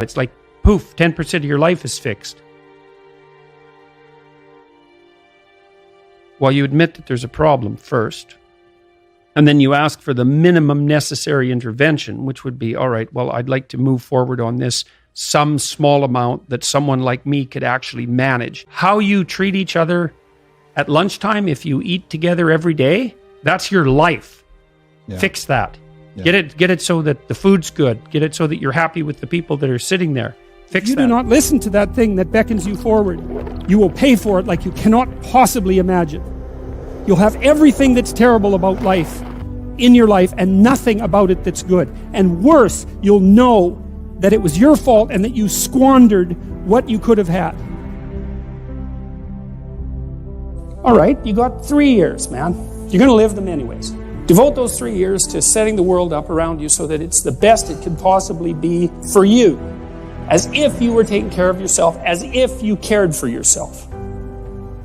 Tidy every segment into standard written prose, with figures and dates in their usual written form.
It's like, poof, 10% of your life is fixed. Well, you admit that there's a problem first, and then you ask for the minimum necessary intervention, which would be, all right, well, I'd like to move forward on this, some small amount that someone like me could actually manage. How you treat each other at lunchtime, if you eat together every day, that's your life. Yeah. Fix that. Yeah. Get it so that the food's good. Get it so that you're happy with the people that are sitting there. Fix that. If you do not listen to that thing that beckons you forward, you will pay for it like you cannot possibly imagine. You'll have everything that's terrible about life in your life and nothing about it that's good. And worse, you'll know that it was your fault and that you squandered what you could have had. All right, you got 3 years, man. You're going to live them anyways. Devote those 3 years to setting the world up around you so that it's the best it could possibly be for you. As if you were taking care of yourself, as if you cared for yourself.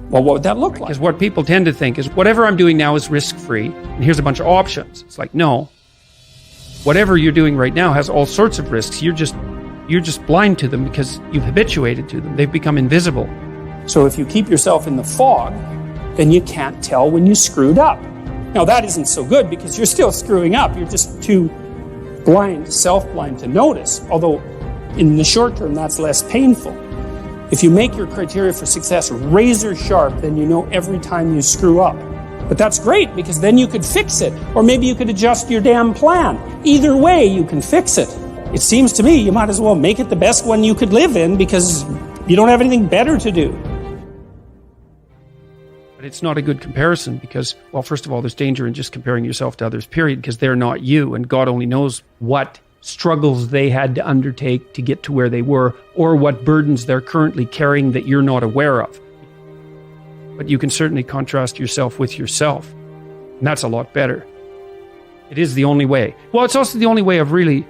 Well, what would that look like? Because what people tend to think is, whatever I'm doing now is risk-free, and here's a bunch of options. It's like, no. Whatever you're doing right now has all sorts of risks. You're just blind to them because you've habituated to them. They've become invisible. So if you keep yourself in the fog, then you can't tell when you screwed up. Now that isn't so good because you're still screwing up. You're just too blind, self-blind to notice. Although in the short term, that's less painful. If you make your criteria for success razor sharp, then you know every time you screw up. But that's great because then you could fix it. Or maybe you could adjust your damn plan. Either way, you can fix it. It seems to me you might as well make it the best one you could live in because you don't have anything better to do. But it's not a good comparison because, well, first of all, there's danger in just comparing yourself to others, period, because they're not you, and God only knows what struggles they had to undertake to get to where they were, or what burdens they're currently carrying that you're not aware of. But you can certainly contrast yourself with yourself, and that's a lot better. It is the only way. Well, it's also the only way of really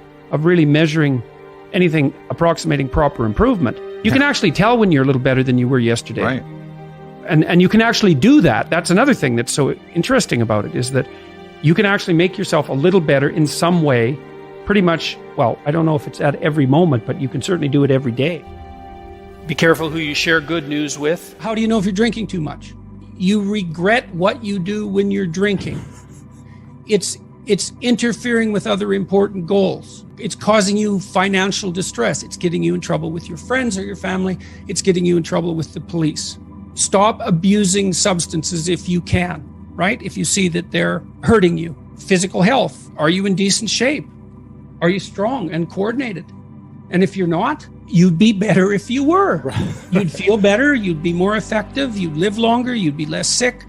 measuring anything approximating proper improvement. You can actually tell when you're a little better than you were yesterday. Right. And you can actually do that. That's another thing that's so interesting about it, is that you can actually make yourself a little better in some way, pretty much, well, I don't know if it's at every moment, but you can certainly do it every day. Be careful who you share good news with. How do you know if you're drinking too much? You regret what you do when you're drinking. It's interfering with other important goals. It's causing you financial distress. It's getting you in trouble with your friends or your family. It's getting you in trouble with the police. Stop abusing substances if you can, right? If you see that they're hurting you. Physical health. Are you in decent shape? Are you strong and coordinated? And if you're not, you'd be better if you were. You'd feel better, you'd be more effective, you'd live longer, you'd be less sick.